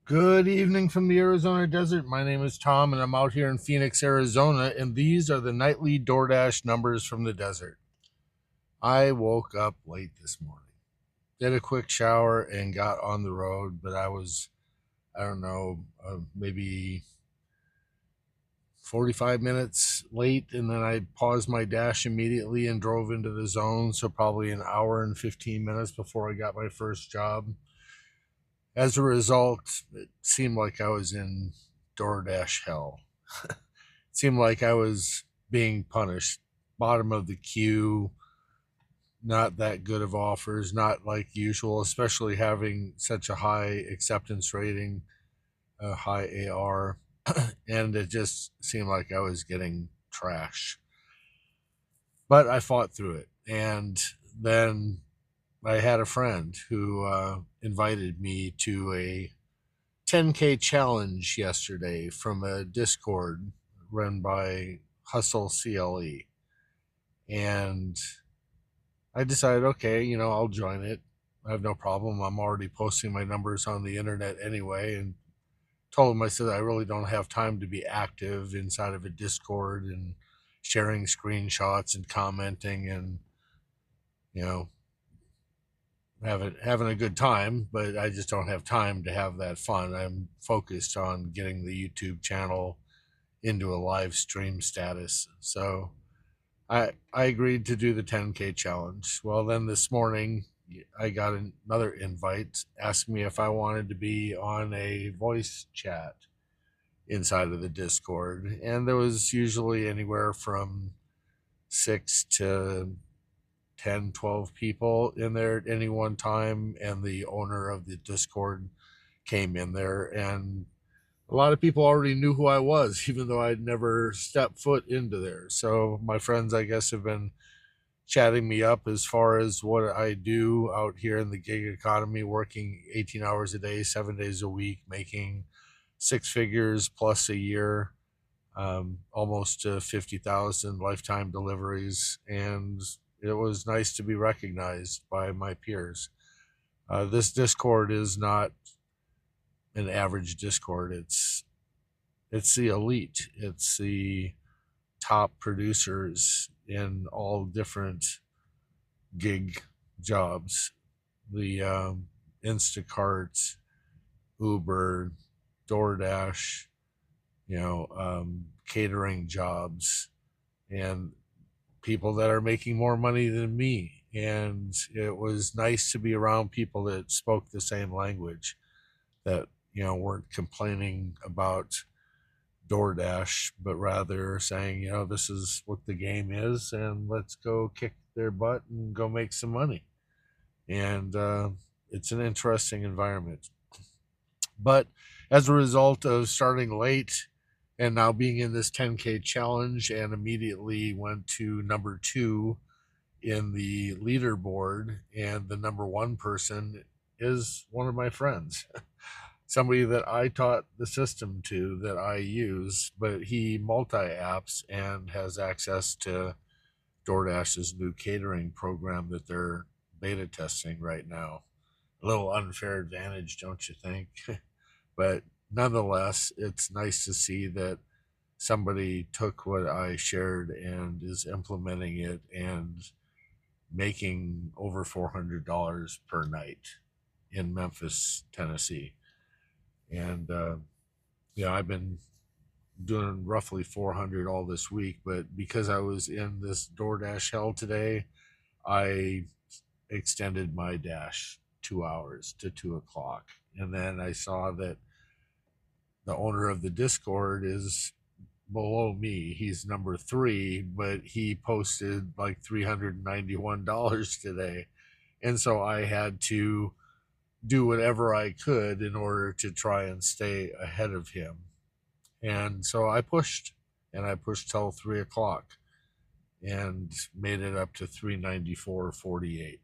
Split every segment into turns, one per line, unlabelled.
Good evening from the Arizona desert. My name is Tom, and I'm out here in Phoenix, Arizona, and these are the nightly DoorDash numbers from the desert. I woke up late this morning, did a quick shower, and got on the road, but I don't know, maybe 45 minutes late, and then I paused my dash immediately and drove into the zone, so probably an hour and 15 minutes before I got my first job. As a result, it seemed like I was in DoorDash hell. It seemed like I was being punished. Bottom of the queue, not that good of offers, not like usual, especially having such a high acceptance rating, a high AR. And it just seemed like I was getting trash. But I fought through it. And then I had a friend who invited me to a 10K challenge yesterday from a Discord run by Hustle CLE. And I decided, okay, I'll join it. I have no problem. I'm already posting my numbers on the internet anyway. And told him, I said, I really don't have time to be active inside of a Discord and sharing screenshots and commenting and, you know, having a good time, but I just don't have time to have that fun. I'm focused on getting the YouTube channel into a live stream status. So I agreed to do the 10K challenge. Well, then this morning I got another invite, asked me if I wanted to be on a voice chat inside of the Discord, and there was usually anywhere from 6 to 10, 12 people in there at any one time, and the owner of the Discord came in there, and a lot of people already knew who I was, even though I'd never stepped foot into there. So my friends, I guess, have been chatting me up as far as what I do out here in the gig economy, working 18 hours a day, 7 days a week, making six figures plus a year, almost 50,000 lifetime deliveries. And it was nice to be recognized by my peers. This Discord is not an average Discord. It's the elite. It's the top producers in all different gig jobs. The Instacart, Uber, DoorDash, catering jobs, and people that are making more money than me. And it was nice to be around people that spoke the same language, that weren't complaining about DoorDash, but rather saying, this is what the game is, and let's go kick their butt and go make some money. And it's an interesting environment. But as a result of starting late and now being in this 10K challenge, and immediately went to number two in the leaderboard, and the number one person is one of my friends. Somebody that I taught the system to, that I use, but he multi apps and has access to DoorDash's new catering program that they're beta testing right now. A little unfair advantage, don't you think? But nonetheless, it's nice to see that somebody took what I shared and is implementing it and making over $400 per night in Memphis, Tennessee. And I've been doing roughly 400 all this week, but because I was in this DoorDash hell today, I extended my dash 2 hours to 2 o'clock. And then I saw that the owner of the Discord is below me. He's number three, but he posted like $391 today. And so I had to do whatever I could in order to try and stay ahead of him. And so I pushed, and I pushed till 3 o'clock and made it up to 394.48.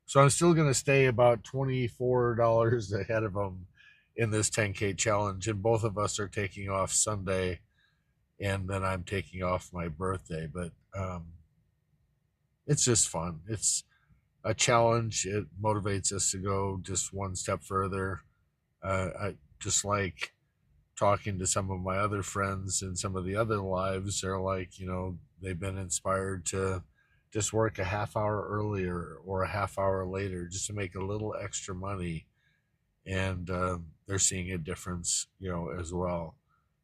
So I'm still going to stay about $24 ahead of him in this 10K challenge. And both of us are taking off Sunday, and then I'm taking off my birthday. But it's just fun. It's a challenge. It motivates us to go just one step further. just like talking to some of my other friends in some of the other lives, they're like, they've been inspired to just work a half hour earlier or a half hour later just to make a little extra money. And they're seeing a difference, as well.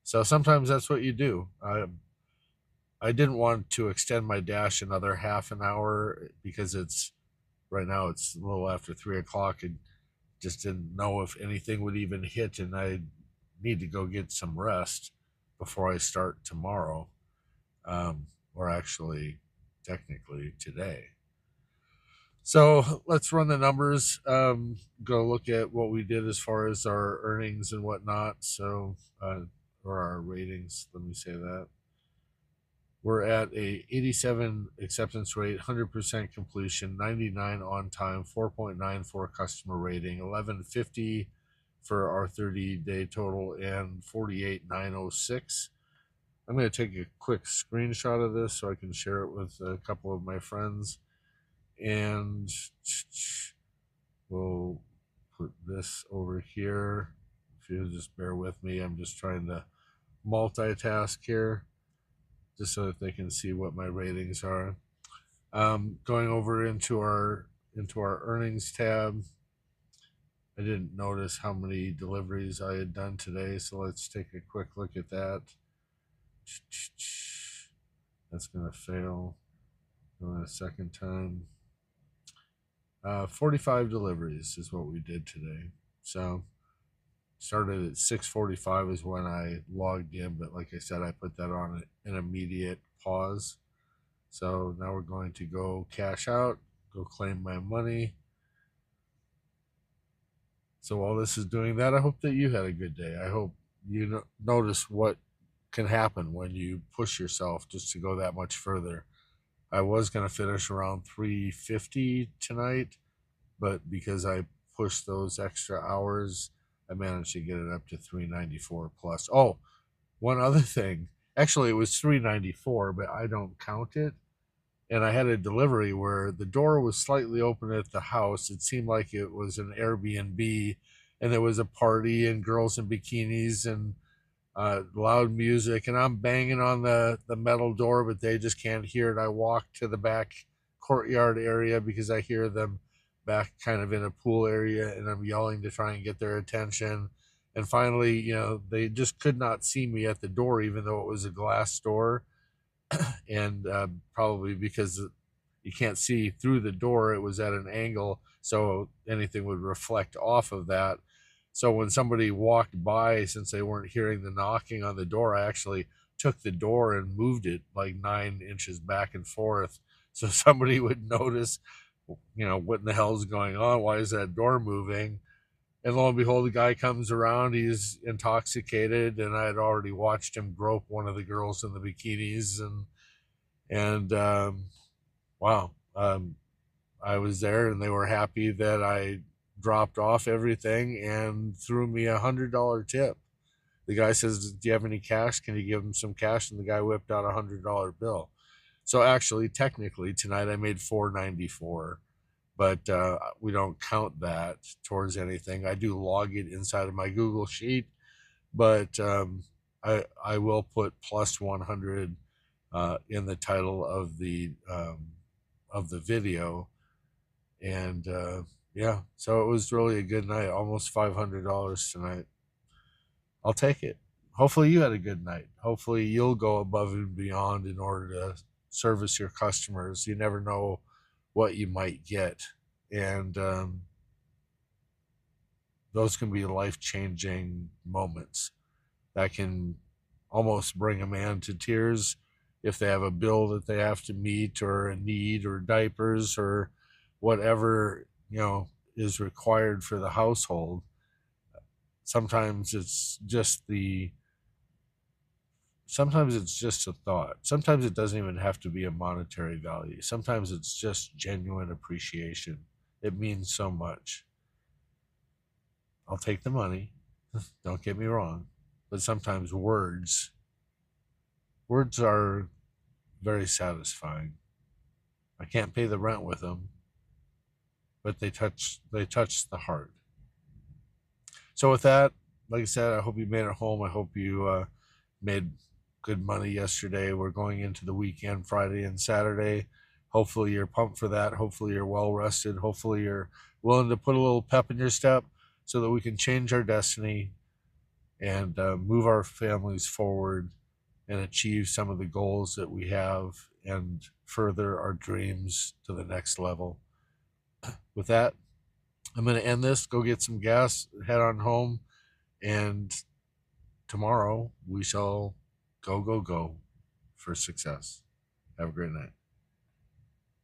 So sometimes that's what you do. I didn't want to extend my dash another half an hour because it's right now it's a little after 3 o'clock, and just didn't know if anything would even hit, and I need to go get some rest before I start tomorrow, or actually, technically today. So let's run the numbers. Go look at what we did as far as our earnings and whatnot. So, or our ratings. Let me say that. We're at a 87 acceptance rate, 100% completion, 99 on time, 4.94 customer rating, 1150 for our 30-day total, and 48,906. I'm going to take a quick screenshot of this so I can share it with a couple of my friends. And we'll put this over here. If you just bear with me, I'm just trying to multitask here just so that they can see what my ratings are. Going over into our earnings tab, I didn't notice how many deliveries I had done today, so let's take a quick look at that. That's going to fail. Going a second time. 45 deliveries is what we did today. So started at 6:45 is when I logged in, but like I said, I put that on an immediate pause. So now we're going to go cash out, go claim my money. So while this is doing that, I hope that you had a good day. I hope you notice what can happen when you push yourself just to go that much further. I was going to finish around 350 tonight, but because I pushed those extra hours, I managed to get it up to 394 plus. Oh, one other thing. Actually, it was 394, but I don't count it. And I had a delivery where the door was slightly open at the house. It seemed like it was an Airbnb, and there was a party and girls in bikinis and loud music. And I'm banging on the metal door, but they just can't hear it. I walk to the back courtyard area because I hear them back kind of in a pool area, and I'm yelling to try and get their attention. And finally, they just could not see me at the door, even though it was a glass door. And probably because you can't see through the door, it was at an angle, so anything would reflect off of that. So when somebody walked by, since they weren't hearing the knocking on the door, I actually took the door and moved it like 9 inches back and forth so somebody would notice, what in the hell is going on? Why is that door moving? And lo and behold, the guy comes around. He's intoxicated, and I had already watched him grope one of the girls in the bikinis, and wow, I was there, and they were happy that I dropped off everything and threw me $100 tip. The guy says, "Do you have any cash? Can you give him some cash?" And the guy whipped out $100 bill. So actually, technically, tonight I made $494, but we don't count that towards anything. I do log it inside of my Google sheet, but I will put plus 100 in the title of the video. And yeah, so it was really a good night. Almost $500 tonight. I'll take it. Hopefully you had a good night. Hopefully you'll go above and beyond in order to service your customers. You never know what you might get, and those can be life-changing moments that can almost bring a man to tears if they have a bill that they have to meet, or a need, or diapers, or whatever is required for the household. Sometimes it's just a thought. Sometimes it doesn't even have to be a monetary value. Sometimes it's just genuine appreciation. It means so much. I'll take the money, don't get me wrong, but sometimes words are very satisfying. I can't pay the rent with them, but they touch the heart. So with that, like I said, I hope you made it home. I hope you made good money yesterday. We're going into the weekend, Friday and Saturday. Hopefully you're pumped for that. Hopefully you're well rested. Hopefully you're willing to put a little pep in your step so that we can change our destiny and move our families forward and achieve some of the goals that we have and further our dreams to the next level. With that, I'm going to end this, go get some gas, head on home, and tomorrow we shall go, go, go for success. Have a great night.